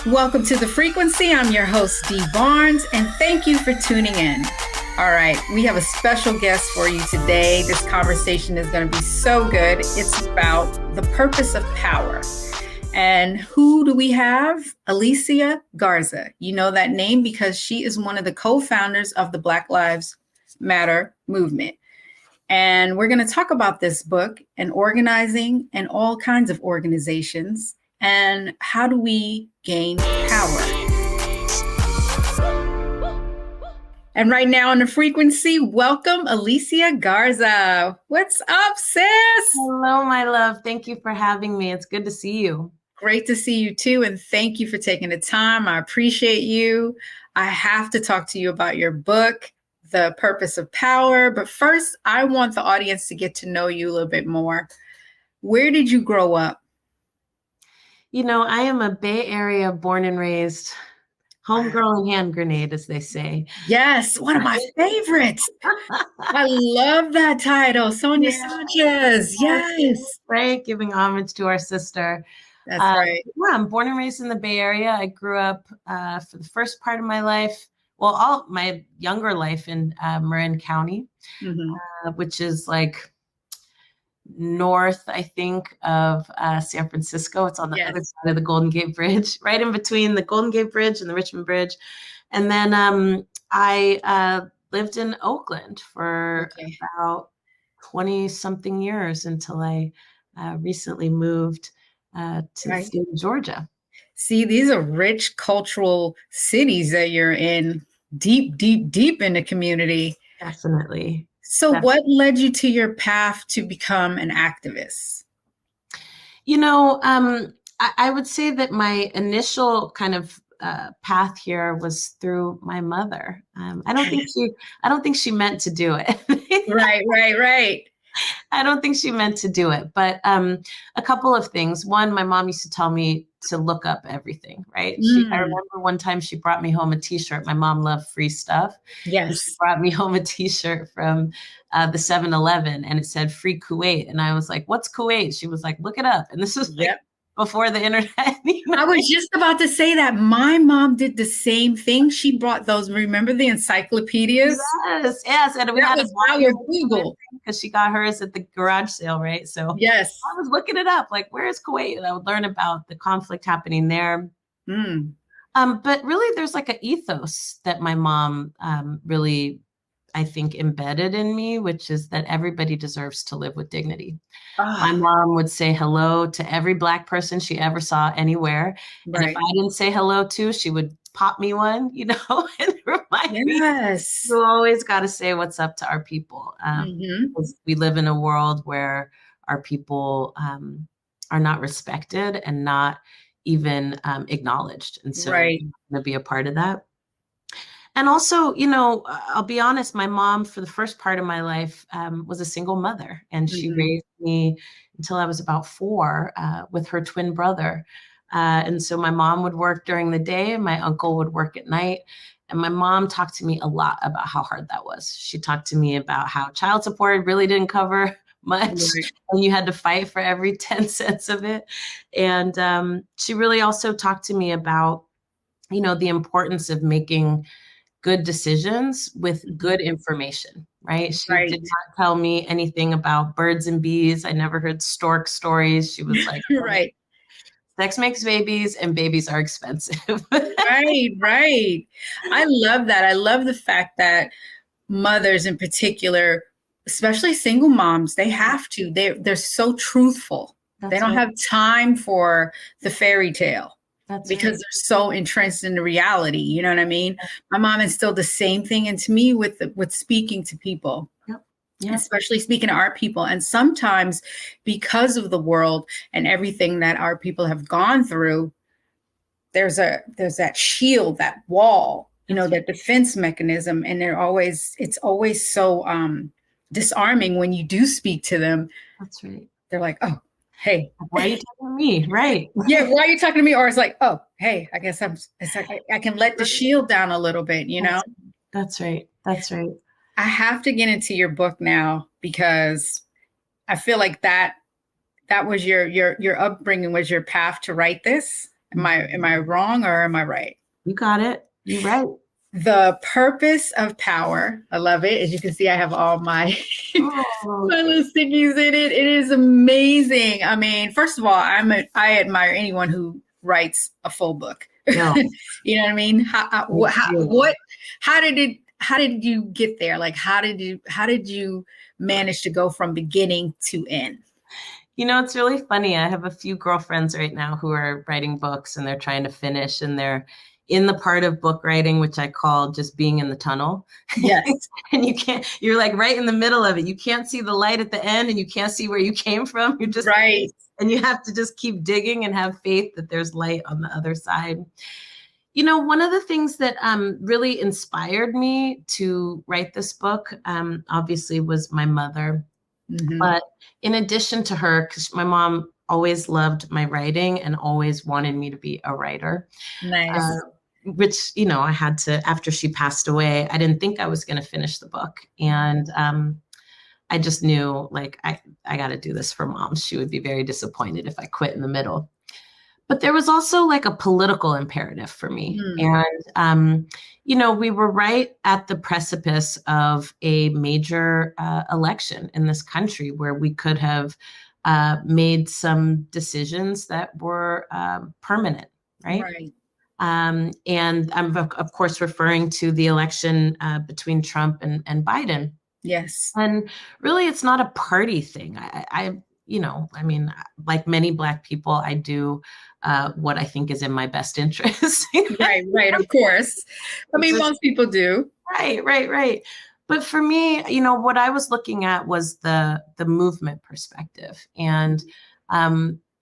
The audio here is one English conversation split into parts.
Welcome to The Frequency. I'm your host, Dee Barnes, and thank you for tuning in. All right, we have a special guest for you today. This conversation is going to be so good. It's about the purpose of power. And who do we have? Alicia Garza. You know that name because she is one of the co-founders of the Black Lives Matter movement. And we're going to talk about this book and organizing and all kinds of organizations and how do we gain power. And right now on The Frequency, welcome Alicia Garza. What's up, sis? Hello, my love. Thank you for having me. It's good to see you. Great to see you too. And thank you for taking the time. I appreciate you. I have to talk to you about your book, The Purpose of Power. But first, I want the audience to get to know you a little bit more. Where did you grow up? You know, I am a Bay Area born and raised homegirl and hand grenade, as they say. Yes, one of my favorites. I love that title, Sonia Sanchez. Yes. Right, giving homage to our sister. That's right. Yeah, I'm born and raised in the Bay Area. I grew up for the first part of my life, well, all my younger life in Marin County, which is like north, I think, of San Francisco. It's on the other side of the Golden Gate Bridge, right in between the Golden Gate Bridge and the Richmond Bridge. And then I lived in Oakland for about 20 something years until I recently moved to the state of Georgia. See, these are rich cultural cities that you're in, deep, deep, deep in the community. Definitely. So what led you to your path to become an activist? You know, I would say that my initial kind of path here was through my mother. I don't think she meant to do it. Right, right, right. I don't think she meant to do it, but a couple of things. One, my mom used to tell me to look up everything, right? I Mm, remember one time she brought me home a t-shirt. My mom loved free stuff. And she yes. brought me home a t-shirt from the 7-Eleven, and it said free Kuwait. And I was like, what's Kuwait? She was like, look it up. And this was like Yep. before the internet. I was just about to say that my mom did the same thing. She brought those, remember the encyclopedias? Yes, yes. And we That had was to buy our Google. because she got hers at the garage sale, right? So Yes. I was looking it up, like, where is Kuwait? And I would learn about the conflict happening there. Mm. But really, there's like an ethos that my mom really, I think, embedded in me, which is that everybody deserves to live with dignity. My Ah, mom would say hello to every Black person she ever saw anywhere. And if right. I didn't say hello to, she would pop me one, and remind me, Yes. you always got to say what's up to our people. Hmm. Because we live in a world where our people are not respected and not even acknowledged. And so Right. I'm going to be a part of that. And also, I'll be honest, my mom, for the first part of my life, was a single mother, and she Hmm. raised me until I was about 4 with her twin brother. And so my mom would work during the day, and my uncle would work at night. And my mom talked to me a lot about how hard that was. She talked to me about how child support really didn't cover much, Right. and you had to fight for every 10 cents of it. And she really also talked to me about, the importance of making good decisions with good information, right? She did Right. not tell me anything about birds and bees. I never heard stork stories. She was like, Right. sex makes babies and babies are expensive. Right. Right. I love that. I love the fact that mothers in particular, especially single moms, they have to. They're so truthful. They That's don't right. have time for the fairy tale That's because right. they're so entrenched in the reality. You know what I mean? My mom instilled the same thing into me with speaking to people. Yep. Yep. Especially speaking to our people. And sometimes because of the world and everything that our people have gone through, there's that shield, that wall, that defense mechanism. And it's always so disarming when you do speak to them. That's right. They're like, oh, hey. Why are you talking to me? Right. Yeah, why are you talking to me? Or it's like, oh, hey, I guess it's like I can let the shield down a little bit, That's right. That's right. I have to get into your book now because I feel like that was your upbringing, was your path to write this. Am I wrong or am I right? You got it. You're right. The Purpose of Power. I love it. As you can see, I have all my my little stickies in it. It is amazing. I mean, first of all, I admire anyone who writes a full book. No. You know what I mean? How did you get there? Like, how did you manage to go from beginning to end? It's really funny. I have a few girlfriends right now who are writing books and they're trying to finish, and they're in the part of book writing, which I call just being in the tunnel. Yes. And you're like right in the middle of it. You can't see the light at the end and you can't see where you came from. You're just right. And you have to just keep digging and have faith that there's light on the other side. One of the things that really inspired me to write this book, obviously, was my mother. Mm-hmm. But in addition to her, because my mom always loved my writing and always wanted me to be a writer. Nice. Which, I had to, after she passed away, I didn't think I was going to finish the book. And I just knew, like, I got to do this for Mom. She would be very disappointed if I quit in the middle. But there was also like a political imperative for me. And, we were right at the precipice of a major election in this country where we could have made some decisions that were permanent, right? Right. And I'm, of course, referring to the election between Trump and Biden. Yes. And really, it's not a party thing. Like many Black people, I do what I think is in my best interest. Right, of course. I mean, most people do. Right. But for me, what I was looking at was the movement perspective. And,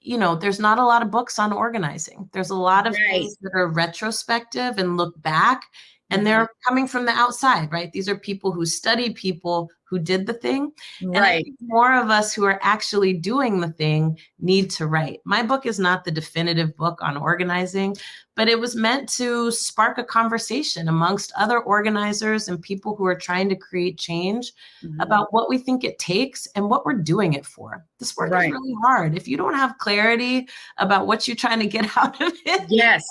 there's not a lot of books on organizing. There's a lot of things that are retrospective and look back. And they're coming from the outside, right? These are people who study people who did the thing. And I Right. think more of us who are actually doing the thing need to write. My book is not the definitive book on organizing, but it was meant to spark a conversation amongst other organizers and people who are trying to create change about what we think it takes and what we're doing it for. This work is really hard. If you don't have clarity about what you're trying to get out of it, yes,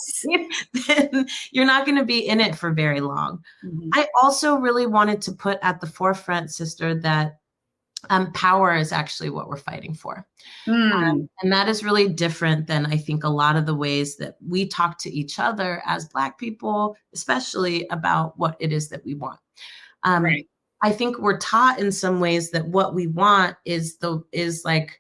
then you're not going to be in it for very long. I also really wanted to put at the forefront, sister, that power is actually what we're fighting for. And that is really different than I think a lot of the ways that we talk to each other as Black people, especially about what it is that we want. I think we're taught in some ways that what we want is like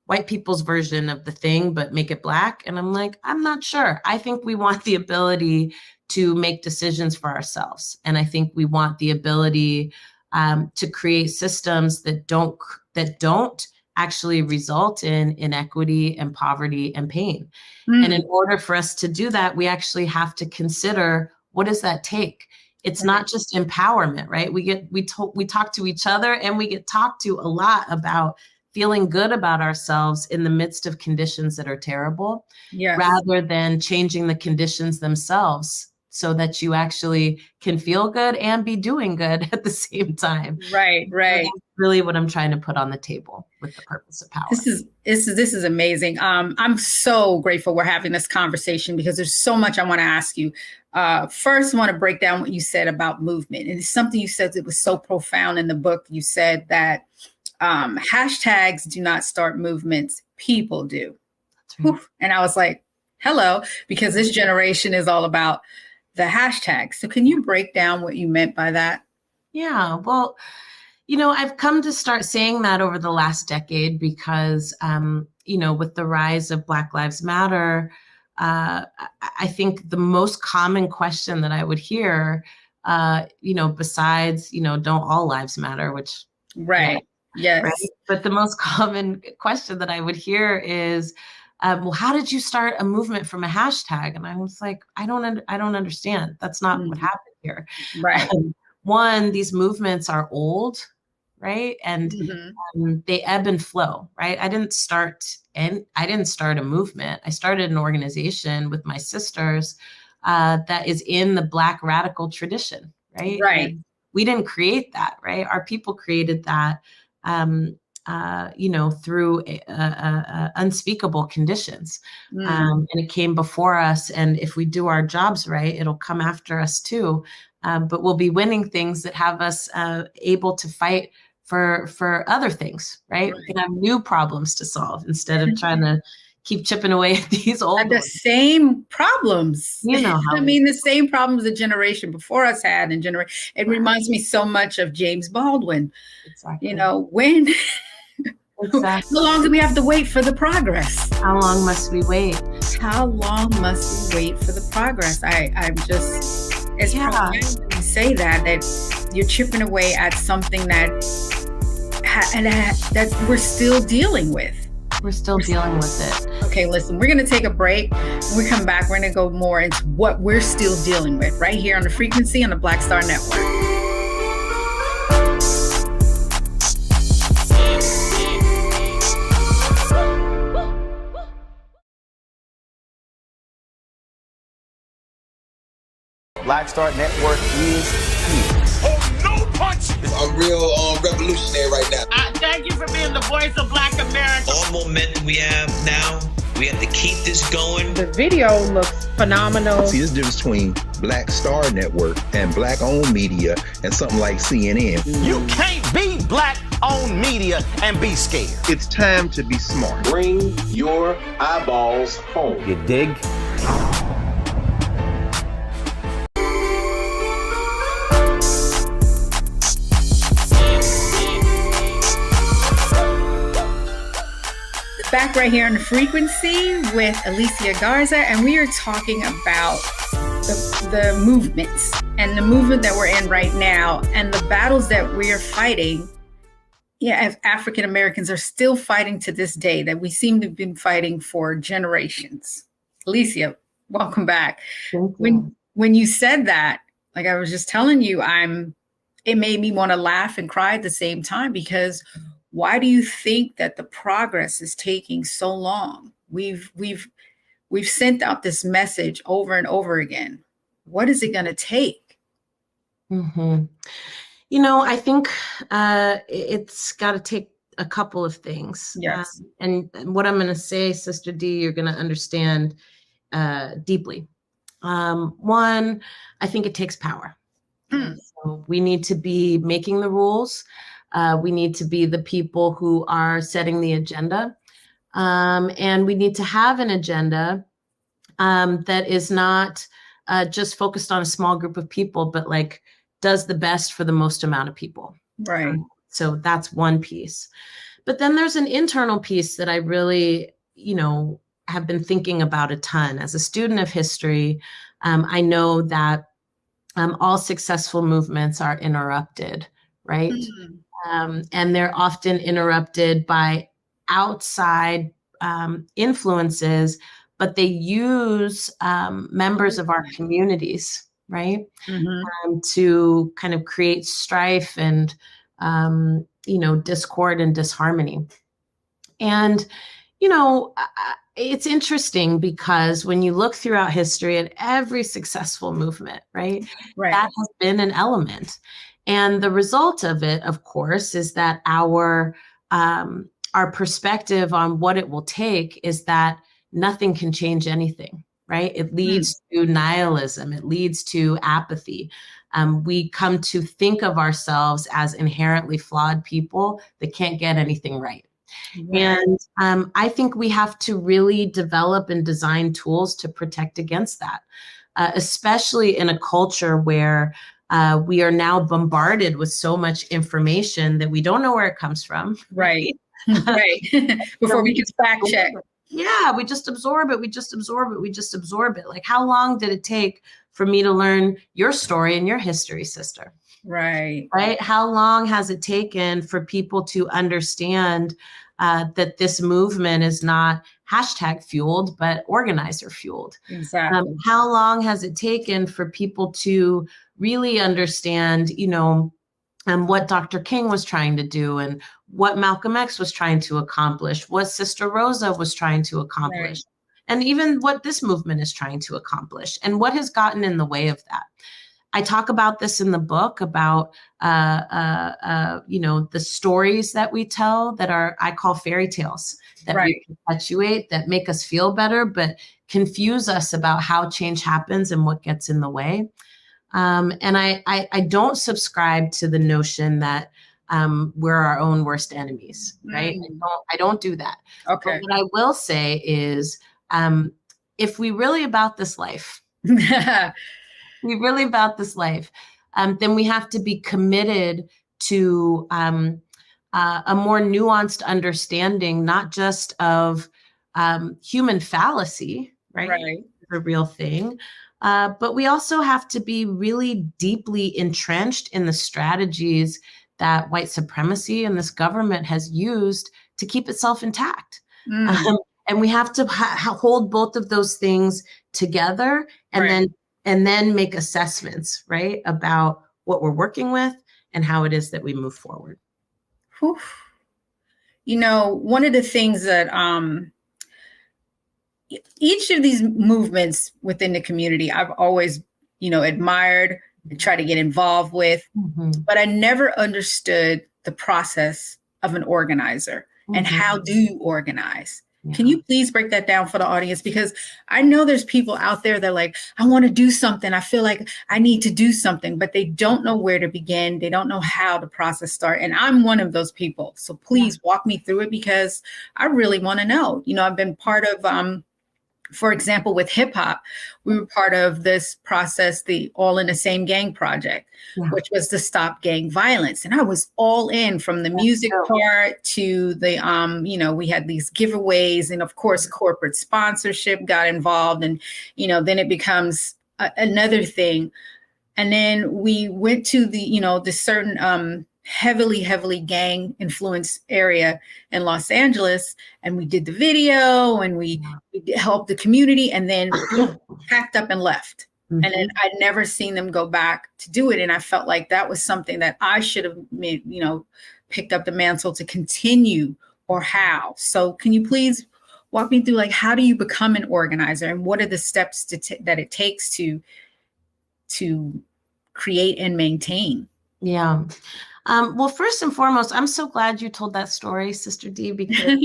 white people's version of the thing, but make it Black. And I'm like, I'm not sure. I think we want the ability to make decisions for ourselves. And I think we want the ability to create systems that don't actually result in inequity and poverty and pain. And in order for us to do that, we actually have to consider, what does that take? It's not just empowerment, right? We talk to each other, and we get talked to a lot about feeling good about ourselves in the midst of conditions that are terrible, rather than changing the conditions themselves so that you actually can feel good and be doing good at the same time. Right. That's really what I'm trying to put on the table with the purpose of power. This is amazing. I'm so grateful we're having this conversation, because there's so much I want to ask you. First, I want to break down what you said about movement. And it's something you said that was so profound in the book. You said that hashtags do not start movements, people do. That's right. And I was like, hello, because this generation is all about the hashtags. So can you break down what you meant by that? Yeah, well, I've come to start saying that over the last decade because, with the rise of Black Lives Matter, I think the most common question that I would hear, besides, don't all lives matter, which. Right. Yes. Right? But the most common question that I would hear is, well, how did you start a movement from a hashtag? And I was like, I don't understand. That's not what happened here. Right. One, these movements are old, right? And they ebb and flow, right? I didn't start a movement. I started an organization with my sisters that is in the Black radical tradition, right? Right. And we didn't create that, right? Our people created that. Through unspeakable conditions. And it came before us. And if we do our jobs right, it'll come after us too. But we'll be winning things that have us able to fight for other things, right? We can have new problems to solve instead of trying to keep chipping away at these old the ones. Same problems. How the same problems the generation before us had. It reminds me so much of James Baldwin. Exactly. When exactly. How long do we have to wait for the progress? How long must we wait? How long must we wait for the progress? It's profound when you say that you're chipping away at something that we're still dealing with. We're still dealing with it. Okay, listen, we're going to take a break. When we come back, we're going to go more into what we're still dealing with right here on the frequency on the Black Star Network. Black Star Network is here. Oh, no punch! I'm real revolutionary right now. Thank you for being the voice of Black America. All momentum we have now, we have to keep this going. The video looks phenomenal. See, there's a difference between Black Star Network and Black-owned media and something like CNN. You can't be Black-owned media and be scared. It's time to be smart. Bring your eyeballs home. You dig? Back right here on the frequency with Alicia Garza, and we are talking about the movements and the movement that we're in right now and the battles that we are fighting. As African Americans are still fighting to this day, that we seem to have been fighting for generations. Alicia, welcome back. Thank you. When you said that, like I was just telling you, I'm it made me want to laugh and cry at the same time, because why do you think that the progress is taking so long? We've sent out this message over and over again. What is it going to take? Mm-hmm. I think it's got to take a couple of things. Yes. And what I'm going to say, Sister D, you're going to understand deeply. One, I think it takes power. So we need to be making the rules. We need to be the people who are setting the agenda. And we need to have an agenda that is not just focused on a small group of people, but like does the best for the most amount of people. Right. So that's one piece. But then there's an internal piece that I really, have been thinking about a ton. As a student of history, I know that all successful movements are interrupted, right? And they're often interrupted by outside influences, but they use members of our communities, right? To kind of create strife and, discord and disharmony. And, it's interesting because when you look throughout history at every successful movement, right, that has been an element. And the result of it, of course, is that our perspective on what it will take is that nothing can change anything, right? It leads to nihilism. It leads to apathy. We come to think of ourselves as inherently flawed people that can't get anything right. And I think we have to really develop and design tools to protect against that, especially in a culture where we are now bombarded with so much information that we don't know where it comes from. Right. Before we can fact check. Yeah, we just absorb it. We just absorb it. Like, how long did it take for me to learn your story and your history, sister? Right. How long has it taken for people to understand that this movement is not hashtag fueled, but organizer fueled? Exactly. How long has it taken for people to really understand, what Dr. King was trying to do and what Malcolm X was trying to accomplish, what Sister Rosa was trying to accomplish, and even what this movement is trying to accomplish, and what has gotten in the way of that. I talk about this in the book about, the stories that we tell that I call fairy tales, that we perpetuate, that make us feel better, but confuse us about how change happens and what gets in the way. And I don't subscribe to the notion that we're our own worst enemies, right? I don't do that. Okay. But what I will say is, if we really about this life, then we have to be committed to a more nuanced understanding, not just of human fallacy, right? The real thing. But we also have to be really deeply entrenched in the strategies that white supremacy and this government has used to keep itself intact. And we have to hold both of those things together, and then make assessments, right, about what we're working with and how it is that we move forward. Whew. One of the things that each of these movements within the community, I've always, admired and tried to get involved with, but I never understood the process of an organizer and how do you organize? Can you please break that down for the audience? Because I know there's people out there that are like, I want to do something. I feel like I need to do something, but they don't know where to begin. They don't know how the process starts. And I'm one of those people. So please walk me through it, because I really want to know. I've been part of, for example, with hip hop, we were part of this process, the All in the Same Gang project, which was to stop gang violence. And I was all in, from the music part to the, we had these giveaways, and of course, corporate sponsorship got involved, and, then it becomes another thing. And then we went to the, the certain, heavily gang influenced area in Los Angeles, and we did the video, and we helped the community, and then packed up and left. And then I'd never seen them go back to do it. And I felt like that was something that I should have made, picked up the mantle to continue, or how. So can you please walk me through, like, how do you become an organizer, and what are the steps that it takes to create and maintain? Yeah. Well, first and foremost, I'm so glad you told that story, Sister Dee, because,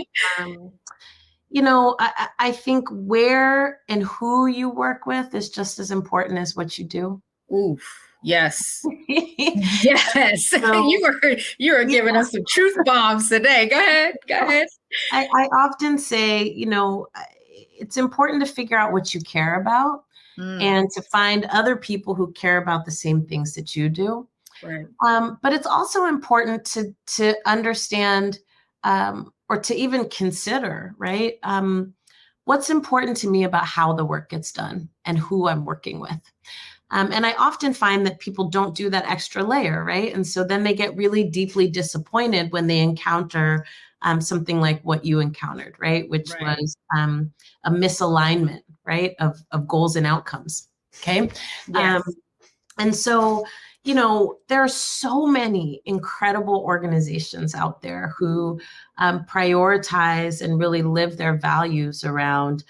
I think where and who you work with is just as important as what you do. Oof. Yes. Yes. So, you are giving us some truth bombs today. Go ahead. I often say, it's important to figure out what you care about and to find other people who care about the same things that you do. Right. But it's also important to understand or to even consider, right? What's important to me about how the work gets done and who I'm working with. And I often find that people don't do that extra layer, right? And so then they get really deeply disappointed when they encounter something like what you encountered, right? Which was a misalignment, right, of goals and outcomes. Okay. Yes. And so, there are so many incredible organizations out there who prioritize and really live their values around,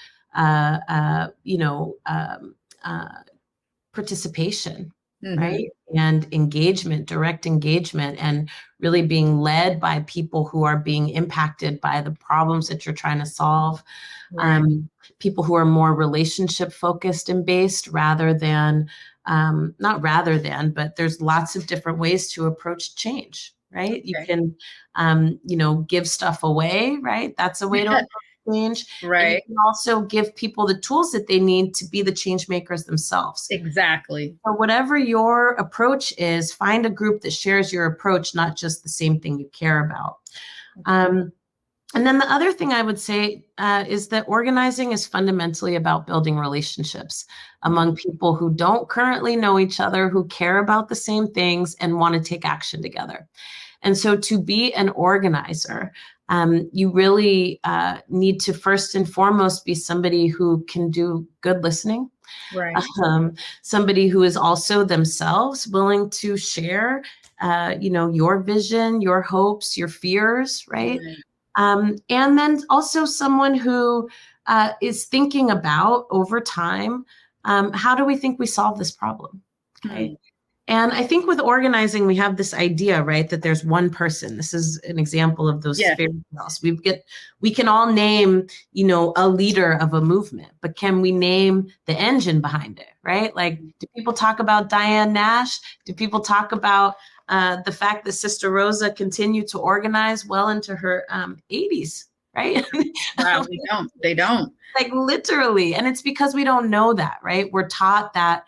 participation, right? And engagement, direct engagement, and really being led by people who are being impacted by the problems that you're trying to solve. Right. People who are more relationship focused and based rather than, but there's lots of different ways to approach change, right? Okay. You can, give stuff away, right? That's a way to approach change. Right. And you can also give people the tools that they need to be the change makers themselves. Exactly. So whatever your approach is, find a group that shares your approach, not just the same thing you care about. And then the other thing I would say is that organizing is fundamentally about building relationships among people who don't currently know each other, who care about the same things and want to take action together. And so to be an organizer, you really need to first and foremost be somebody who can do good listening. Right. Somebody who is also themselves willing to share, your vision, your hopes, your fears, right? And then also someone who is thinking about over time, how do we think we solve this problem? Okay. And I think with organizing, we have this idea, right, that there's one person. This is an example of those fairy tales. We can all name, a leader of a movement, but can we name the engine behind it, right? Like, do people talk about Diane Nash? Do people talk about the fact that Sister Rosa continued to organize well into her 80s, right? Wow, they don't. Like, literally. And it's because we don't know that, right? We're taught that,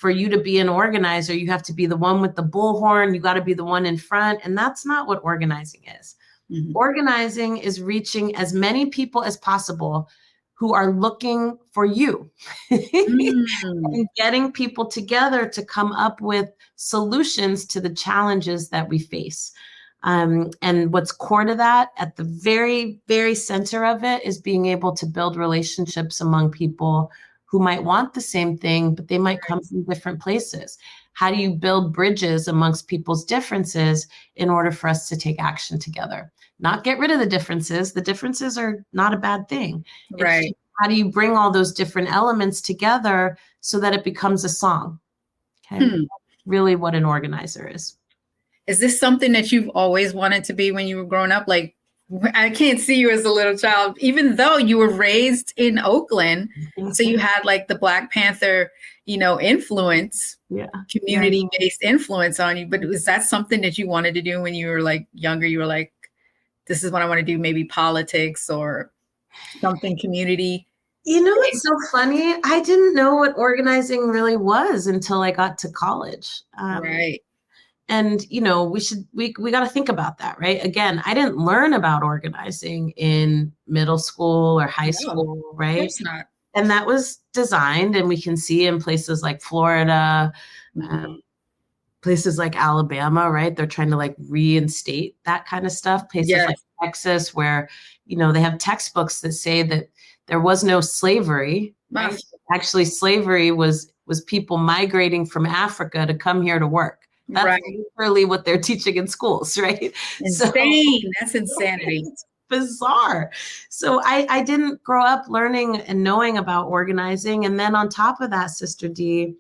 for you to be an organizer, you have to be the one with the bullhorn. You got to be the one in front. And that's not what organizing is. Organizing is reaching as many people as possible who are looking for you and getting people together to come up with solutions to the challenges that we face. And what's core to that, at the very, very center of it, is being able to build relationships among people who might want the same thing, but they might come from different places. How do you build bridges amongst people's differences in order for us to take action together? Not get rid of the differences. The differences are not a bad thing. Right. It's how do you bring all those different elements together so that it becomes a song? Okay. Really what an organizer is. Is this something that you've always wanted to be when you were growing up? Like, I can't see you as a little child, even though you were raised in Oakland. So you had like the Black Panther, influence, community-based influence on you. But was that something that you wanted to do when you were like younger? You were like, this is what I want to do, maybe politics or something community? It's so funny. I didn't know what organizing really was until I got to college. Right. And, we got to think about that, right? Again, I didn't learn about organizing in middle school or high school, right? Of course not. And that was designed, and we can see in places like Florida, places like Alabama, right? They're trying to like reinstate that kind of stuff. Places like Texas, where, they have textbooks that say that there was no slavery. Right? Actually, slavery was was people migrating from Africa to come here to work. That's literally what they're teaching in schools, right? Insane. That's insanity. It's bizarre. So I didn't grow up learning and knowing about organizing. And then on top of that, Sister Dee,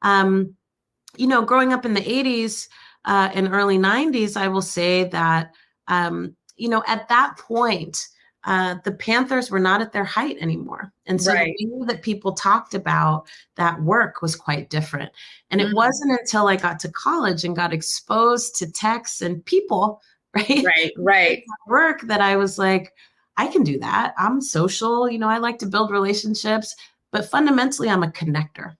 growing up in the 80s and early 90s, I will say that, at that point, the Panthers were not at their height anymore. And so the way that people talked about that work was quite different. And it wasn't until I got to college and got exposed to texts and people, right. Work that I was like, I can do that. I'm social, I like to build relationships, but fundamentally I'm a connector.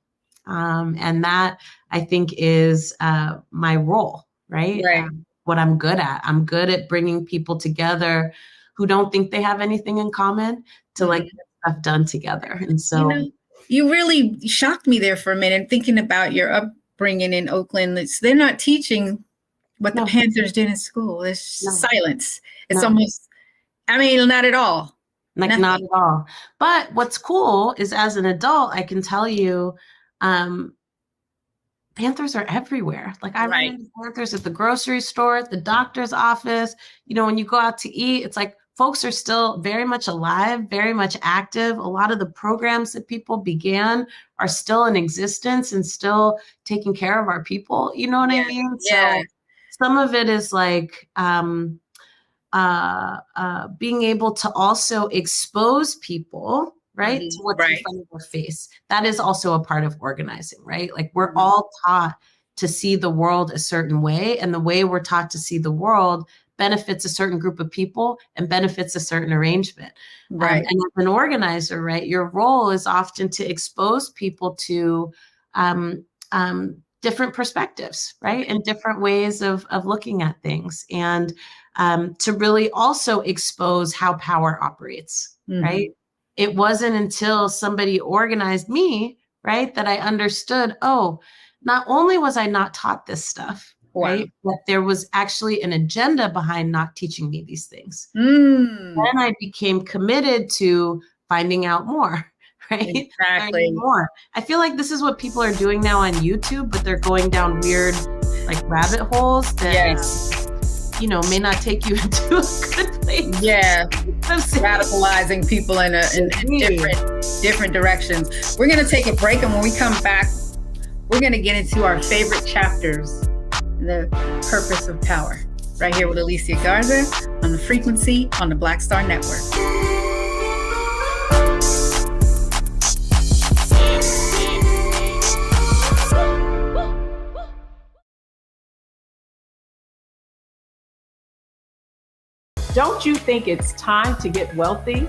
And that I think is my role, right? What I'm good at. I'm good at bringing people together who don't think they have anything in common to like get stuff done together. And so you really shocked me there for a minute, thinking about your upbringing in Oakland. They're not teaching what the Panthers did in school. It's silence. It's almost, not at all. Not at all. But what's cool is as an adult, I can tell you, Panthers are everywhere. Like I run into Panthers at the grocery store, at the doctor's office. When you go out to eat, it's like folks are still very much alive, very much active. A lot of the programs that people began are still in existence and still taking care of our people. You know what I mean? Yeah. So some of it is like being able to also expose people, right, to what's in front of their face. That is also a part of organizing, right? Like we're all taught to see the world a certain way, and the way we're taught to see the world benefits a certain group of people and benefits a certain arrangement. And as an organizer, right, your role is often to expose people to different perspectives, right, and different ways of looking at things, and to really also expose how power operates, right? It wasn't until somebody organized me, right, that I understood, not only was I not taught this stuff, right, but there was actually an agenda behind not teaching me these things. Then I became committed to finding out more, right? Exactly. More. I feel like this is what people are doing now on YouTube, but they're going down weird, like rabbit holes that, may not take you into a good place. Yeah. Radicalizing people in different directions. We're going to take a break, and when we come back, we're going to get into our favorite chapters, the purpose of power, right here with Alicia Garza on The Frequency on the Black Star Network. Don't you think it's time to get wealthy?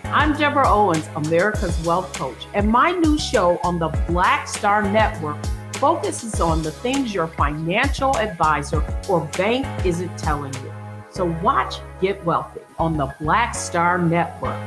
I'm Deborah Owens, America's Wealth Coach, and my new show on the Black Star Network focuses on the things your financial advisor or bank isn't telling you. So watch Get Wealthy on the Black Star Network.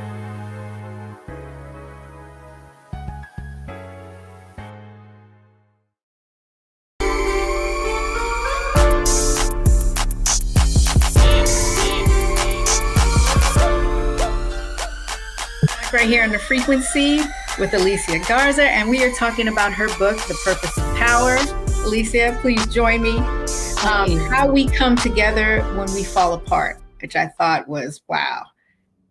Right here on The Frequency with Alicia Garza, and we are talking about her book, The Purpose of Power. Alicia, please join me. How we come together when we fall apart, which I thought was, wow,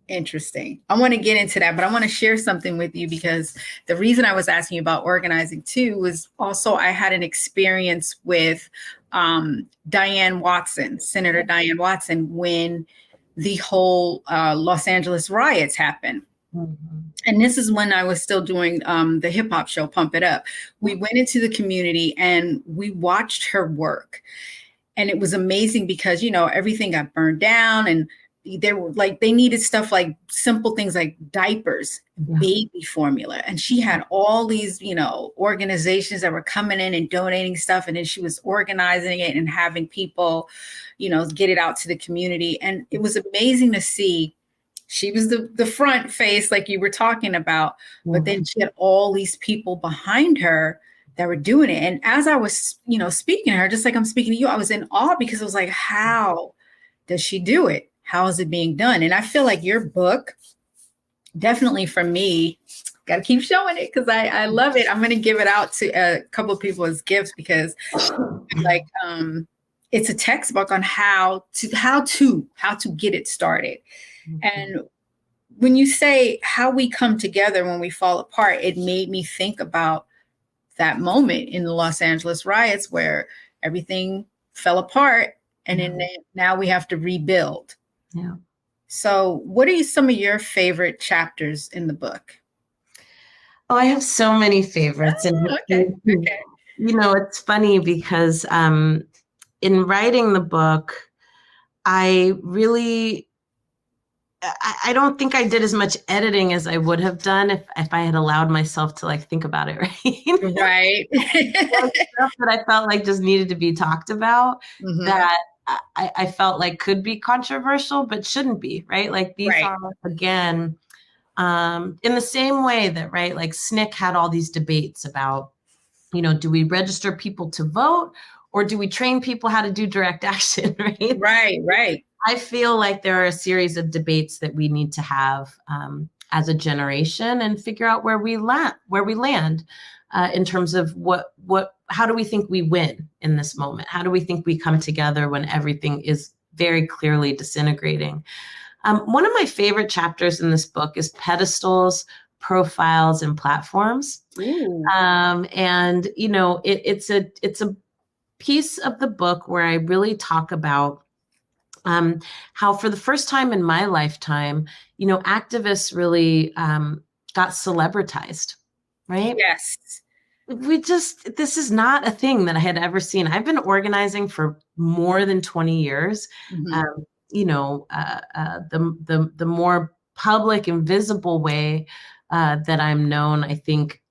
interesting. I want to get into that, but I want to share something with you, because the reason I was asking you about organizing too was also I had an experience with Diane Watson, Senator Diane Watson, when the whole Los Angeles riots happened. And this is when I was still doing the hip hop show, Pump It Up. We went into the community and we watched her work. And it was amazing because, everything got burned down, and they needed stuff like simple things like diapers, baby formula. And she had all these, organizations that were coming in and donating stuff. And then she was organizing it and having people, get it out to the community. And it was amazing to see. She was the front face, like you were talking about, but then she had all these people behind her that were doing it. And as I was, speaking to her, just like I'm speaking to you, I was in awe, because it was like, how does she do it? How is it being done? And I feel like your book, definitely for me, got to keep showing it because I love it. I'm going to give it out to a couple of people as gifts because like it's a textbook on how to get it started. Mm-hmm. And when you say how we come together when we fall apart, it made me think about that moment in the Los Angeles riots where everything fell apart and then now we have to rebuild. Yeah. So what are some of your favorite chapters in the book? Oh, I have so many favorites. Okay. You know, it's funny because in writing the book, I don't think I did as much editing as I would have done if I had allowed myself to like think about it, right? Right. Stuff that I felt like just needed to be talked about that I felt like could be controversial, but shouldn't be, right? Like these are, again, in the same way that, right, like SNCC had all these debates about, you know, do we register people to vote or do we train people how to do direct action, right? Right. I feel like there are a series of debates that we need to have as a generation and figure out where we land in terms of how do we think we win in this moment? How do we think we come together when everything is very clearly disintegrating? One of my favorite chapters in this book is pedestals, profiles, and platforms. And you know, it's a piece of the book where I really talk about how for the first time in my lifetime, you know, activists really got celebritized, right? Yes. This is not a thing that I had ever seen. I've been organizing for more than 20 years. You know, the more public and visible way that I'm known, I think,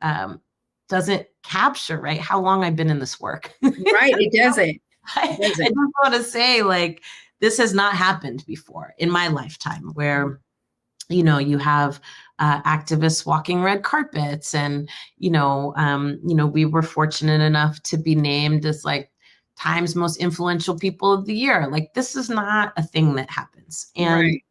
doesn't capture, right, how long I've been in this work. Right, it doesn't. I just want to say, like, this has not happened before in my lifetime where, you know, you have activists walking red carpets and, you know, we were fortunate enough to be named as like Time's most influential people of the year. Like, this is not a thing that happens. And,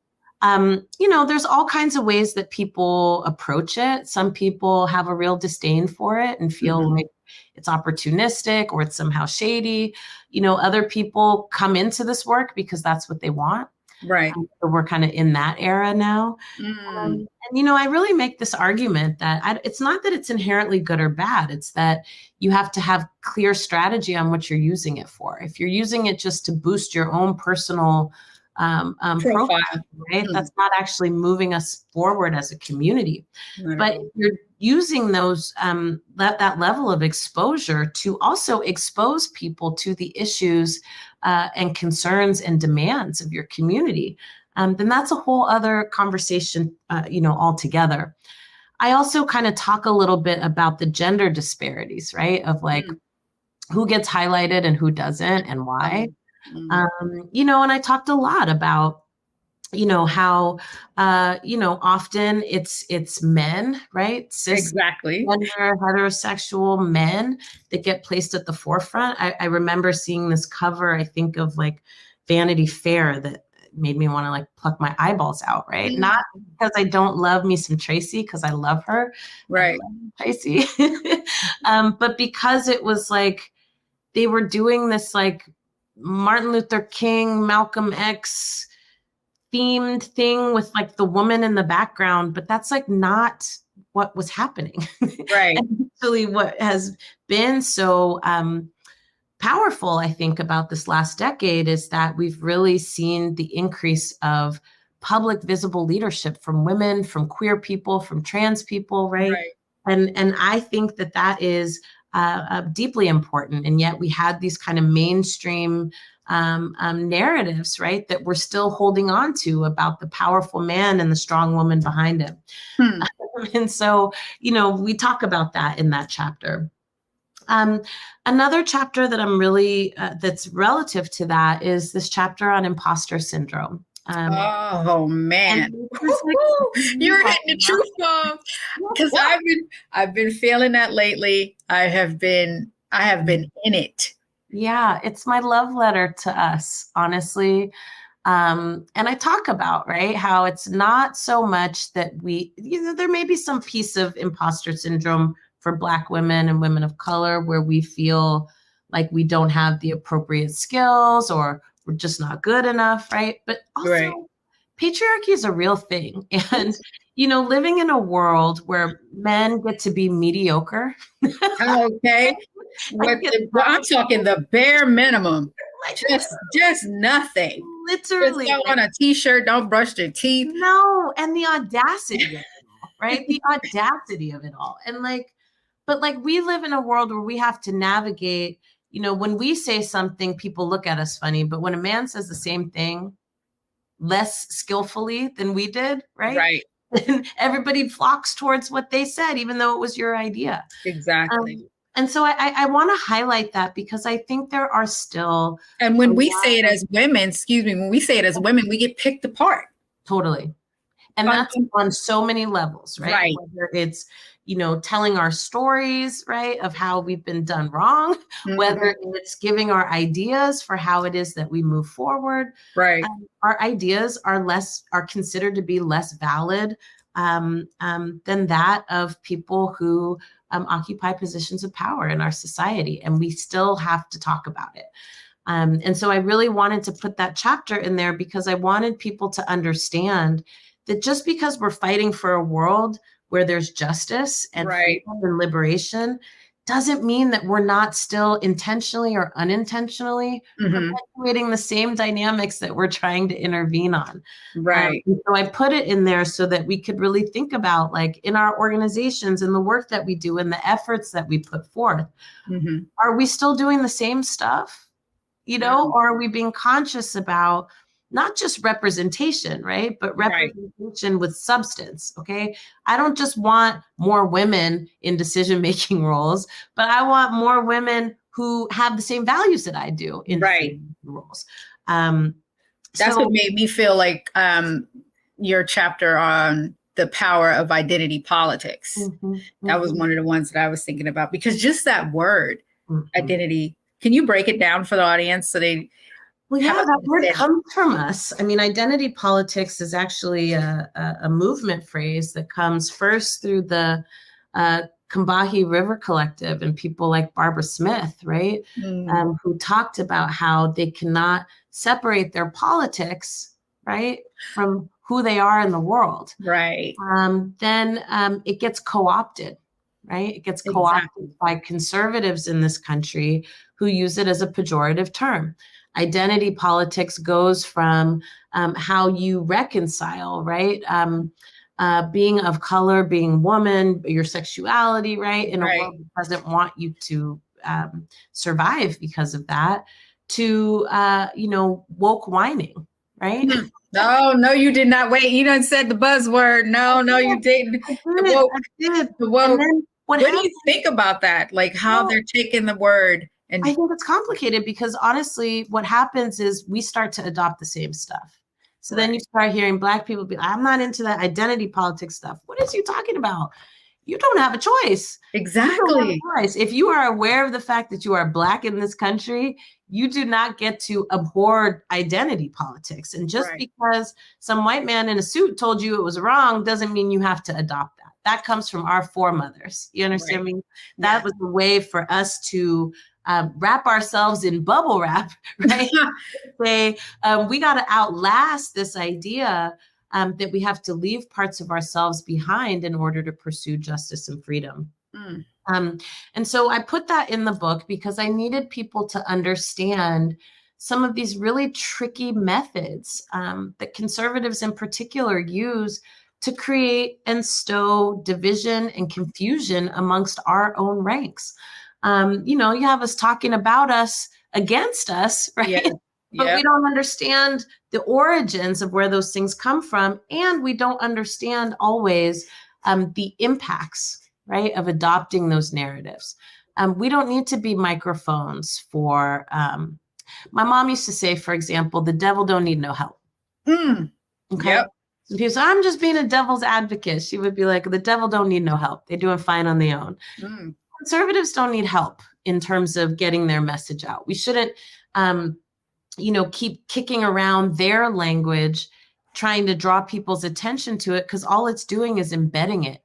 you know, there's all kinds of ways that people approach it. Some people have a real disdain for it and feel like it's opportunistic or it's somehow shady. You know, other people come into this work because that's what they want. Right. So we're kind of in that era now. And, you know, I really make this argument that it's not that it's inherently good or bad. It's that you have to have clear strategy on what you're using it for. If you're using it just to boost your own personal profile, right? That's not actually moving us forward as a community. But if you're using those that level of exposure to also expose people to the issues and concerns and demands of your community, then that's a whole other conversation, you know, altogether. I also kind of talk a little bit about the gender disparities, right? Of like who gets highlighted and who doesn't and why. You know, and I talked a lot about, you know, how, you know, often it's men, right? Cis, gender, heterosexual men that get placed at the forefront. I remember seeing this cover, I think of like Vanity Fair that made me want to like pluck my eyeballs out, right? Not because I don't love me some Tracy, because I love her. Right. Tracy. But because it was like, they were doing this like Martin Luther King, Malcolm X themed thing with like the woman in the background, but that's like not what was happening. Right. And actually what has been so powerful, I think, about this last decade is that we've really seen the increase of public visible leadership from women, from queer people, from trans people, right? And I think that is deeply important. And yet we had these kind of mainstream narratives, right, that we're still holding on to about the powerful man and the strong woman behind him. And so, you know, we talk about that in that chapter. Another chapter that I'm really, that's relative to that is this chapter on imposter syndrome. Oh man, you're hitting the truth bomb. Because I've been feeling that lately. I have been in it. Yeah, it's my love letter to us, honestly. And I talk about, right, how it's not so much that there may be some piece of imposter syndrome for Black women and women of color where we feel like we don't have the appropriate skills or we're just not good enough, right? But also patriarchy is a real thing. And, living in a world where men get to be mediocre. Okay. I'm talking the bare minimum. Just nothing. Literally. Just don't want a t-shirt, don't brush their teeth. No, and the audacity of it all, right? The audacity of it all. And but we live in a world where we have to navigate, when we say something, people look at us funny, but when a man says the same thing less skillfully than we did, right? Right. And everybody flocks towards what they said, even though it was your idea. Exactly. And so I want to highlight that because I think there are still. And when we say it as women, when we say it as women, we get picked apart. Totally. And that's on so many levels, right? Right. Whether it's, telling our stories, right, of how we've been done wrong, whether it's giving our ideas for how it is that we move forward. Right. Our ideas are considered to be less valid than that of people who occupy positions of power in our society. And we still have to talk about it. And so I really wanted to put that chapter in there because I wanted people to understand that just because we're fighting for a world where there's justice and freedom and liberation doesn't mean that we're not still intentionally or unintentionally perpetuating the same dynamics that we're trying to intervene on. Right. So I put it in there so that we could really think about, in our organizations and the work that we do and the efforts that we put forth, are we still doing the same stuff? Or are we being conscious about not just representation, right? But representation with substance, okay? I don't just want more women in decision-making roles, but I want more women who have the same values that I do in decision-making roles. That's what made me feel like your chapter on the power of identity politics. That was one of the ones that I was thinking about because just that word, identity, can you break it down for the audience so they... Well, yeah, that word comes from us. I mean, identity politics is actually a movement phrase that comes first through the Combahee River Collective and people like Barbara Smith, right? Who talked about how they cannot separate their politics, right, from who they are in the world. Right. Then it gets co-opted, right? It gets co-opted by conservatives in this country who use it as a pejorative term. Identity politics goes from how you reconcile, right? Being of color, being woman, your sexuality, right? In a world that doesn't want you to survive because of that, to, woke whining, right? No, you did not. Wait, you done said the buzzword. No, you didn't. I did. The woke. And then what do you think about that? Like how they're taking the word? And I think it's complicated because honestly, what happens is we start to adopt the same stuff. So then you start hearing Black people be like, I'm not into that identity politics stuff. What is you talking about? You don't have a choice. Exactly. If you are aware of the fact that you are Black in this country, you do not get to abhor identity politics. And just because some white man in a suit told you it was wrong doesn't mean you have to adopt that. That comes from our foremothers. You understand me? That was the way for us to wrap ourselves in bubble wrap, right? Say, we got to outlast this idea that we have to leave parts of ourselves behind in order to pursue justice and freedom. And so I put that in the book because I needed people to understand some of these really tricky methods that conservatives in particular use to create and stow division and confusion amongst our own ranks. You have us talking about us against us, right? Yeah. But we don't understand the origins of where those things come from. And we don't understand always the impacts, right, of adopting those narratives. We don't need to be microphones for, my mom used to say, for example, the devil don't need no help. Okay. Yep. So people say, I'm just being a devil's advocate. She would be like, the devil don't need no help. They're doing fine on their own. Conservatives don't need help in terms of getting their message out. We shouldn't keep kicking around their language, trying to draw people's attention to it, because all it's doing is embedding it.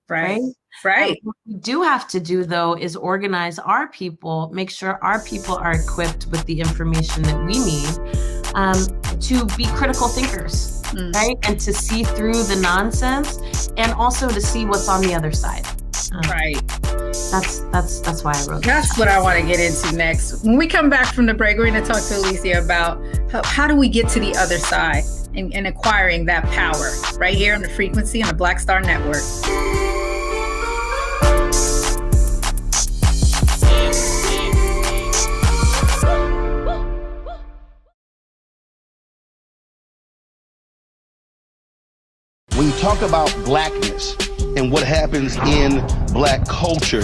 Right. Right. What we do have to do, though, is organize our people, make sure our people are equipped with the information that we need to be critical thinkers, right? And to see through the nonsense, and also to see what's on the other side. Right. That's why I wrote That's what I want to get into next. When we come back from the break, we're going to talk to Alicia about how do we get to the other side and acquiring that power right here on the frequency on the Black Star Network. When you talk about blackness and what happens in Black culture,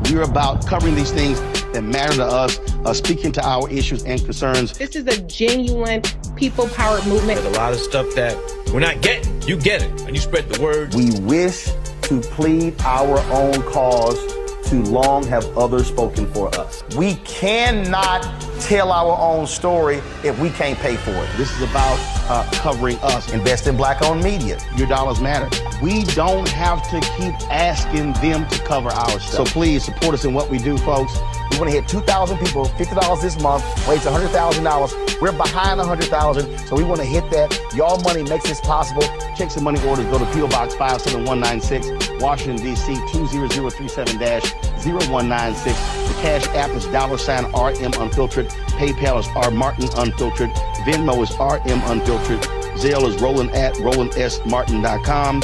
we're about covering these things that matter to us, speaking to our issues and concerns. This is a genuine people-powered movement. There's a lot of stuff that we're not getting. You get it, and you spread the word. We wish to plead our own cause. Too long have others spoken for us. We cannot tell our own story if we can't pay for it. This is about covering us. Invest in Black-owned media. Your dollars matter. We don't have to keep asking them to cover our stuff. So please support us in what we do, folks. We want to hit 2,000 people, $50 this month, raise $100,000. We're behind 100,000, so we want to hit that. Y'all money makes this possible. Checks and money orders go to P.O. Box 57196, Washington, D.C. 20037-0196. The Cash App is $RM Unfiltered. PayPal is R Martin Unfiltered. Venmo is RM Unfiltered. Zelle is Roland at RolandSMartin.com.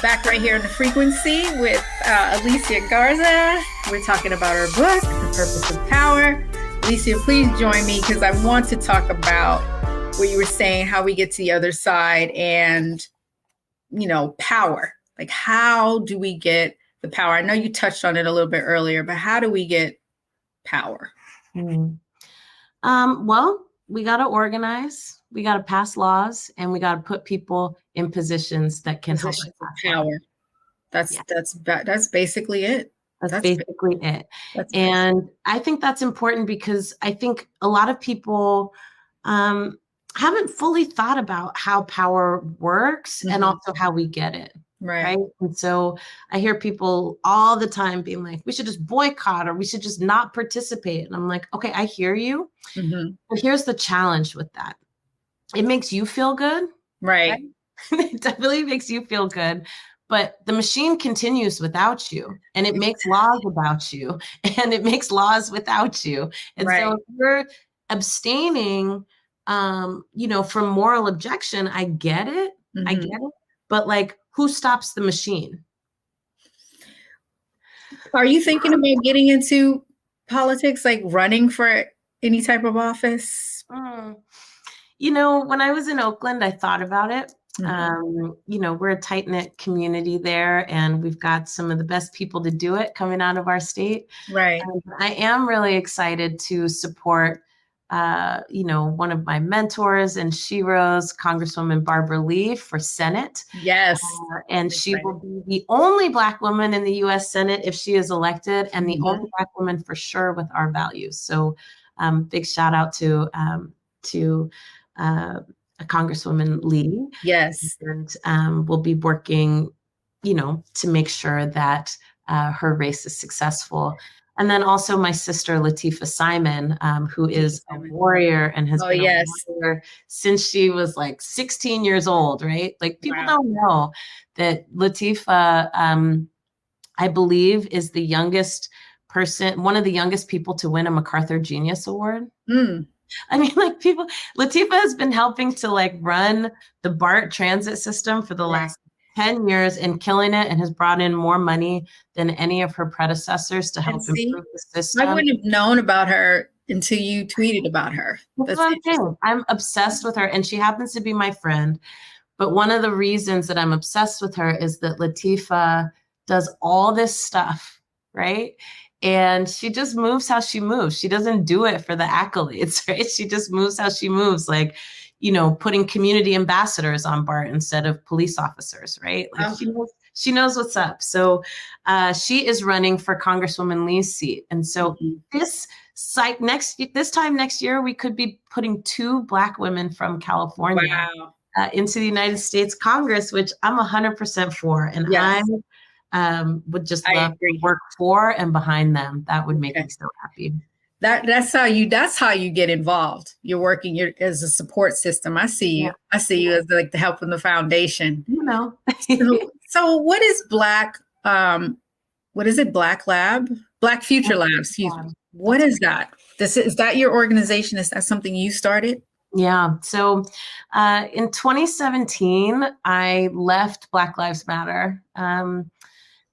Back right here in the frequency with Alicia Garza. We're talking about her book, The Purpose of Power. Alicia, please join me because I want to talk about what you were saying, how we get to the other side and, power. Like, how do we get the power? I know you touched on it a little bit earlier, but how do we get power? Well, we got to organize. We got to pass laws, and we got to put people in positions that can help us. Power. That's basically it. That's basically it. And I think that's important because I think a lot of people haven't fully thought about how power works and also how we get it. Right. And so I hear people all the time being like, we should just boycott or we should just not participate. And I'm like, okay, I hear you. But here's the challenge with that. It makes you feel good. Right? It definitely makes you feel good. But the machine continues without you, and it makes laws about you, and it makes laws without you. And so if you're abstaining, from moral objection, I get it. I get it. But like, who stops the machine? Are you thinking about getting into politics, like running for any type of office? When I was in Oakland, I thought about it. We're a tight-knit community there, and we've got some of the best people to do it coming out of our state. Right. I am really excited to support, one of my mentors and sheroes, Congresswoman Barbara Lee, for Senate. Yes. And she will be the only Black woman in the U.S. Senate if she is elected, and the only Black woman for sure with our values. So big shout out to Congresswoman Lee. Yes. And we'll be working, to make sure that her race is successful. And then also my sister, Latifah Simon, who is a warrior and has been a warrior since she was like 16 years old, right? Like people don't know that Latifah, I believe, is the youngest person, one of the youngest people to win a MacArthur Genius Award. I mean, like Latifah has been helping to like run the BART transit system for the last 10 years and killing it, and has brought in more money than any of her predecessors to help improve the system. I wouldn't have known about her until you tweeted about her. That's what I'm saying. I'm obsessed with her, and she happens to be my friend. But one of the reasons that I'm obsessed with her is that Latifah does all this stuff, right? And she just moves how she moves. She doesn't do it for the accolades, right? She just moves how she moves. Like, putting community ambassadors on BART instead of police officers, right? Like she knows what's up. So she is running for Congresswoman Lee's seat. And so this time next year, we could be putting 2 Black women from California into the United States Congress, which I'm 100% for. And I would just love to work for and behind them. That would make me so happy. That's how you get involved. You're working as a support system. I see you. I see you as like the help from the foundation. So what is Black? What is it? Black Future Lab. Excuse me. What is that? Is that your organization? Is that something you started? Yeah. So in 2017, I left Black Lives Matter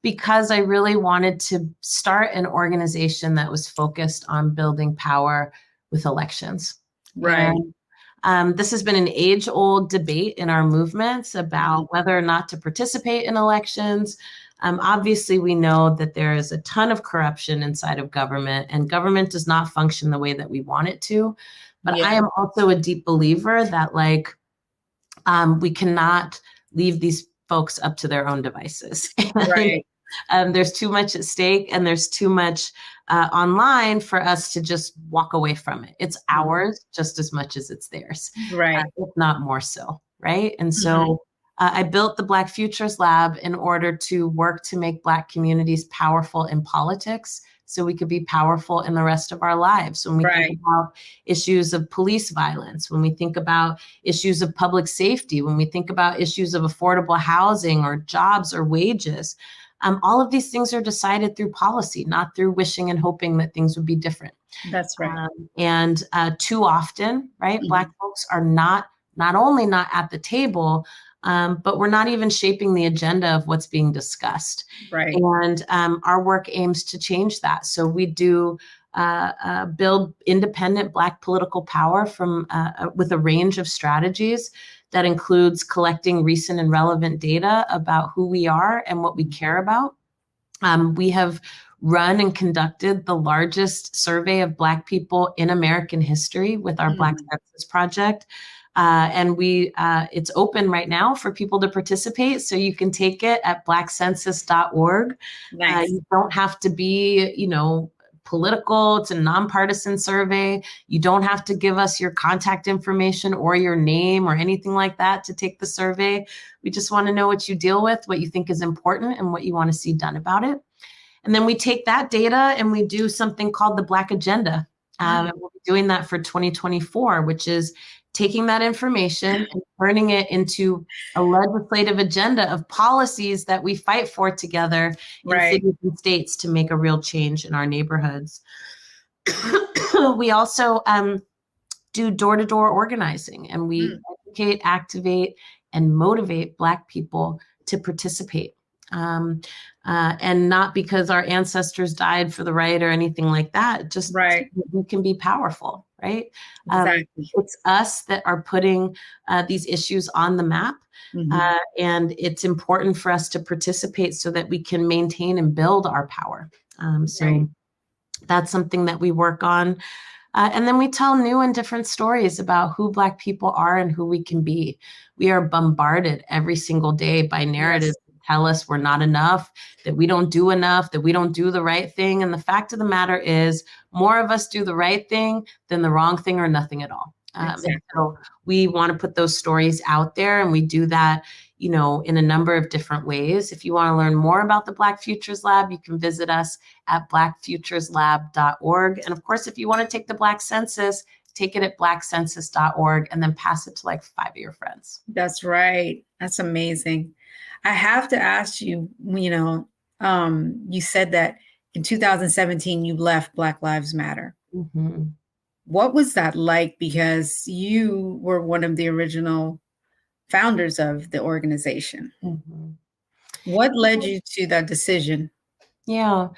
because I really wanted to start an organization that was focused on building power with elections. Right. And, this has been an age-old debate in our movements about whether or not to participate in elections. Obviously, we know that there is a ton of corruption inside of government, and government does not function the way that we want it to. But I am also a deep believer that we cannot leave these folks up to their own devices. Right. There's too much at stake, and there's too much online for us to just walk away from it. It's ours just as much as it's theirs, right? If not more so, right? And so I built the Black Futures Lab in order to work to make Black communities powerful in politics, so we could be powerful in the rest of our lives. When we think about issues of police violence, when we think about issues of public safety, when we think about issues of affordable housing or jobs or wages, all of these things are decided through policy, not through wishing and hoping that things would be different. That's right. And too often, right, Black folks are not only not at the table, but we're not even shaping the agenda of what's being discussed. Right. And our work aims to change that. So we do build independent Black political power with a range of strategies that includes collecting recent and relevant data about who we are and what we care about. We have run and conducted the largest survey of Black people in American history with our Black Census Project. And it's open right now for people to participate. So you can take it at blackcensus.org. Nice. You don't have to be, political. It's a nonpartisan survey. You don't have to give us your contact information or your name or anything like that to take the survey. We just want to know what you deal with, what you think is important, and what you want to see done about it. And then we take that data and we do something called the Black Agenda. And we'll be doing that for 2024, which is taking that information and turning it into a legislative agenda of policies that we fight for together in cities and states to make a real change in our neighborhoods. We also do door-to-door organizing, and we educate, activate, and motivate Black people to participate. And not because our ancestors died for the right or anything like that, just so we can be powerful, right? Exactly. It's us that are putting these issues on the map. And it's important for us to participate so that we can maintain and build our power. So that's something that we work on. And then we tell new and different stories about who Black people are and who we can be. We are bombarded every single day by narratives that tell us we're not enough, that we don't do enough, that we don't do the right thing. And the fact of the matter is more of us do the right thing than the wrong thing or nothing at all. And so we want to put those stories out there, and we do that, in a number of different ways. If you want to learn more about the Black Futures Lab, you can visit us at blackfutureslab.org. And of course, if you want to take the Black Census, take it at blackcensus.org and then pass it to like 5 of your friends. That's right. That's amazing. I have to ask you, you said that in 2017, you left Black Lives Matter. What was that like? Because you were one of the original founders of the organization. What led you to that decision? Yeah.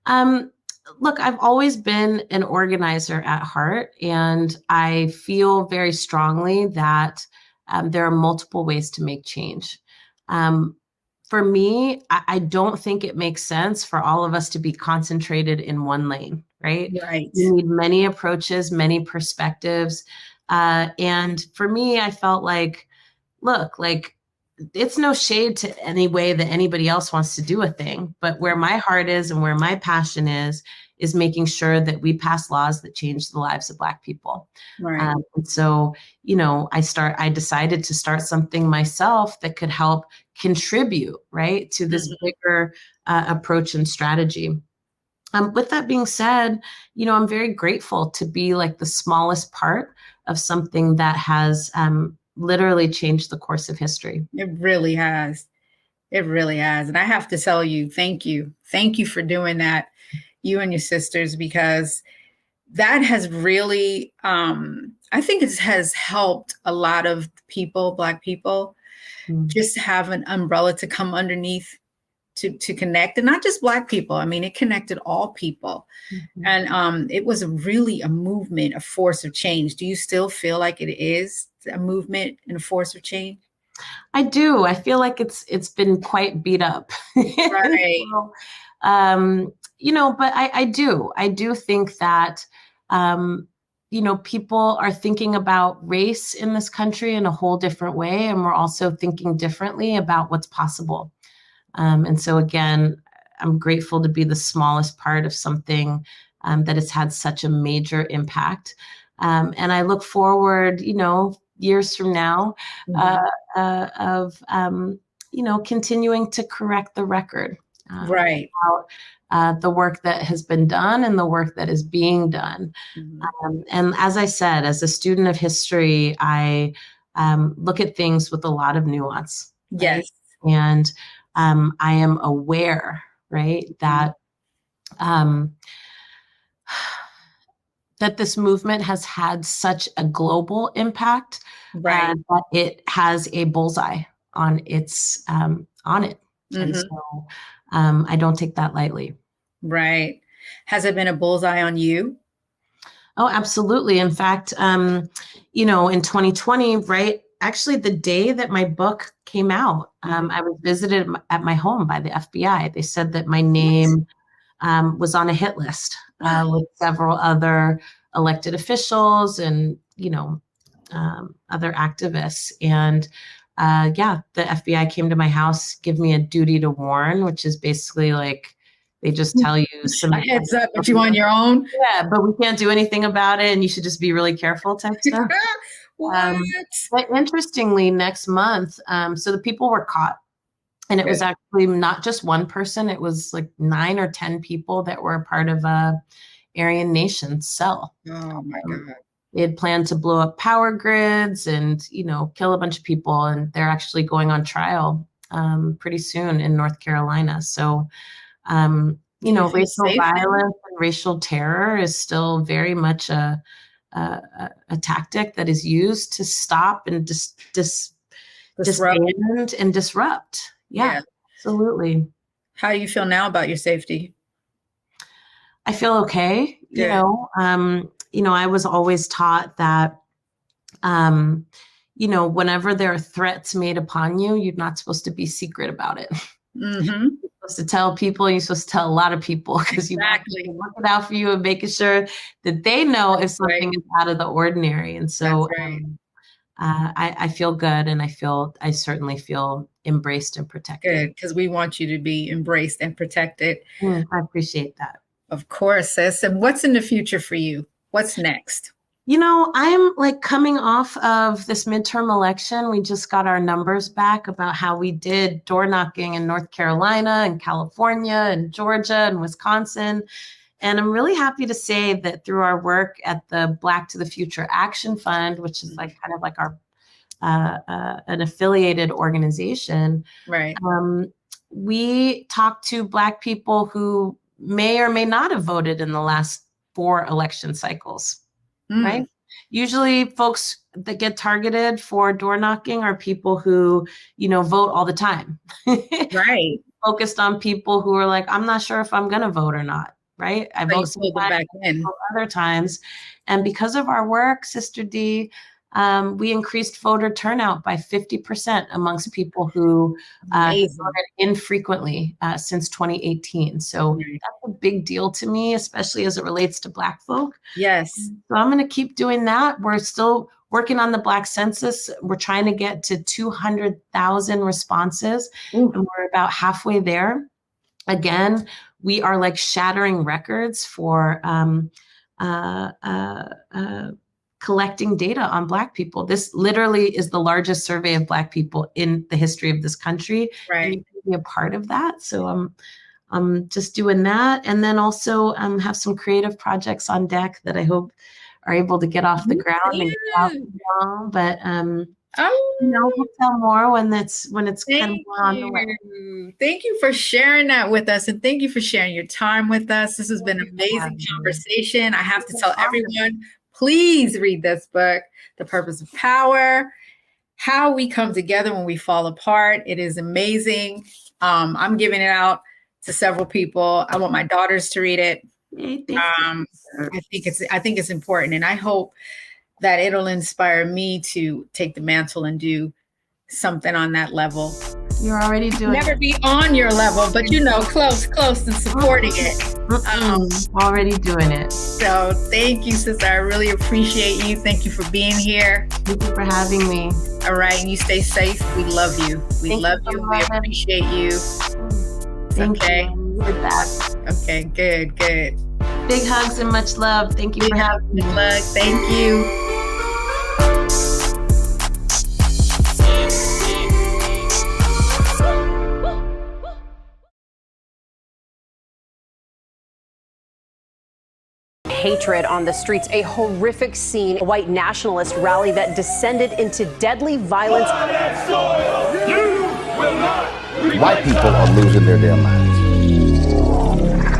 Look, I've always been an organizer at heart, and I feel very strongly that there are multiple ways to make change. For me, I don't think it makes sense for all of us to be concentrated in one lane, right? Right. You need many approaches, many perspectives. And for me, I felt like, look, like, it's no shade to any way that anybody else wants to do a thing, but where my heart is and where my passion is making sure that we pass laws that change the lives of Black people. Right. And so, I decided to start something myself that could help contribute, right, to this bigger approach and strategy. With that being said, I'm very grateful to be like the smallest part of something that has literally changed the course of history. It really has. It really has. And I have to tell you, thank you. Thank you for doing that, you and your sisters, because that has really, I think it has helped a lot of people, Black people, just have an umbrella to come underneath to connect, and not just Black people. I mean, it connected all people. And it was really a movement, a force of change. Do you still feel like it is a movement and a force of change? I do. I feel like it's been quite beat up. Right. So, but I do think that, people are thinking about race in this country in a whole different way. And we're also thinking differently about what's possible. And so again, I'm grateful to be the smallest part of something that has had such a major impact. And I look forward, years from now, of continuing to correct the record. Right. About the work that has been done and the work that is being done. And as I said, as a student of history, I look at things with a lot of nuance. Yes. Right? And I am aware, right, that that this movement has had such a global impact, right, that it has a bullseye on its on it. And so I don't take that lightly. Right. Has it been a bullseye on you? Oh, absolutely. In fact, in 2020, right, actually the day that my book came out, I was visited at my home by the FBI. They said that my name was on a hit list with several other elected officials and, other activists. And the FBI came to my house, give me a duty to warn, which is basically like, they just tell you some heads up, but you on your own. Yeah, but we can't do anything about it, and you should just be really careful type stuff. But interestingly, next month, so the people were caught, and it was actually not just one person; it was like 9 or 10 people that were a part of a Aryan Nation cell. Oh my God! They had planned to blow up power grids and kill a bunch of people, and they're actually going on trial pretty soon in North Carolina. So. Racial violence and racial terror is still very much a tactic that is used to stop and disband and disrupt. Yeah, absolutely. How do you feel now about your safety? I feel okay. Good. I was always taught that, whenever there are threats made upon you, you're not supposed to be secret about it. You're supposed to tell people, you're supposed to tell a lot of people, because you want to be looking out for you and making sure that they know if something is out of the ordinary. And so I feel good, and I certainly feel embraced and protected. Good, because we want you to be embraced and protected. I appreciate that. Of course, sis. And what's in the future for you? What's next? I'm like coming off of this midterm election. We just got our numbers back about how we did door knocking in North Carolina and California and Georgia and Wisconsin. And I'm really happy to say that through our work at the Black to the Future Action Fund, which is like kind of like our an affiliated organization, right? We talked to Black people who may or may not have voted in the last 4 election cycles. Right. Usually folks that get targeted for door knocking are people who, vote all the time. Right. Focused on people who are like, I'm not sure if I'm going to vote or not. Right. I vote sometimes, other times. And because of our work, Sister Dee, we increased voter turnout by 50% amongst people who voted infrequently since 2018. So that's a big deal to me, especially as it relates to Black folk. Yes. So I'm going to keep doing that. We're still working on the Black census. We're trying to get to 200,000 responses, and we're about halfway there. Again, we are like shattering records for collecting data on Black people. This literally is the largest survey of Black people in the history of this country. Right. And you can be a part of that. So I'm just doing that. And then also have some creative projects on deck that I hope are able to get off the ground and get out long. But we'll tell more when it's kind of on the way. Thank you for sharing that with us, and thank you for sharing your time with us. This has been an amazing conversation. I have to tell everyone, please read this book, The Purpose of Power, How We Come Together When We Fall Apart. It is amazing. I'm giving it out to several people. I want my daughters to read it. I think it's important, and I hope that it'll inspire me to take the mantle and do something on that level. You're already doing Never be on your level, but close and supporting it. Already doing it. So thank you, sister. I really appreciate you. Thank you for being here. Thank you for having me. All right. And you stay safe. We love you. We love you. We appreciate you. Thank you. With that. Okay, good. Big hugs and much love. Thank you for having me. Thank you. Hatred on the streets, a horrific scene, a white nationalist rally that descended into deadly violence. White people are losing their damn minds.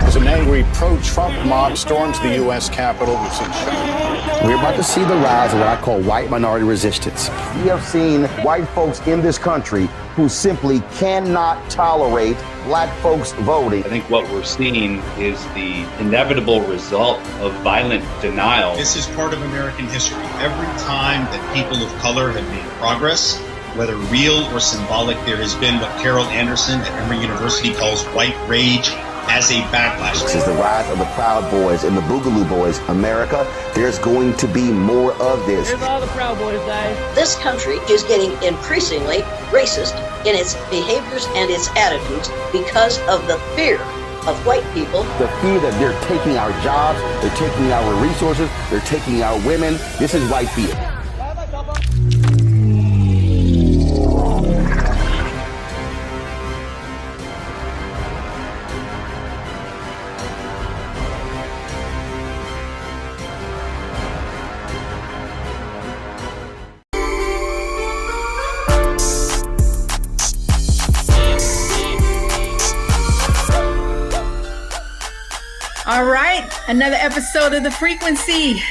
As an angry pro-Trump mob storms the U.S. Capitol, we've seen We're about to see the rise of what I call white minority resistance. We have seen white folks in this country who simply cannot tolerate Black folks voting. I think what we're seeing is the inevitable result of violent denial. This is part of American history. Every time that people of color have made progress, whether real or symbolic, there has been what Carol Anderson at Emory University calls white rage as a backlash. This is the rise of the Proud Boys and the Boogaloo Boys. America, there's going to be more of this. Here's all the Proud Boys, guys. This country is getting increasingly racist in its behaviors and its attitudes because of the fear of white people. The fear that they're taking our jobs, they're taking our resources, they're taking our women. This is white fear. All right, another episode of The Frequency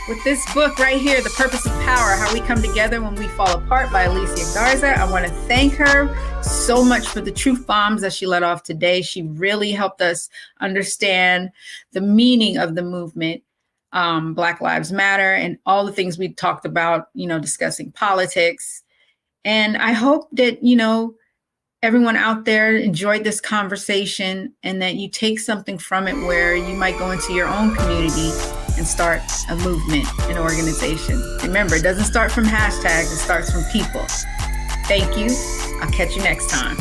with this book right here, The Purpose of Power, How We Come Together When We Fall Apart by Alicia Garza. I want to thank her so much for the truth bombs that she let off today. She really helped us understand the meaning of the movement, Black Lives Matter, and all the things we talked about, discussing politics. And I hope that, everyone out there enjoyed this conversation and that you take something from it where you might go into your own community and start a movement, an organization. Remember, it doesn't start from hashtags, it starts from people. Thank you. I'll catch you next time.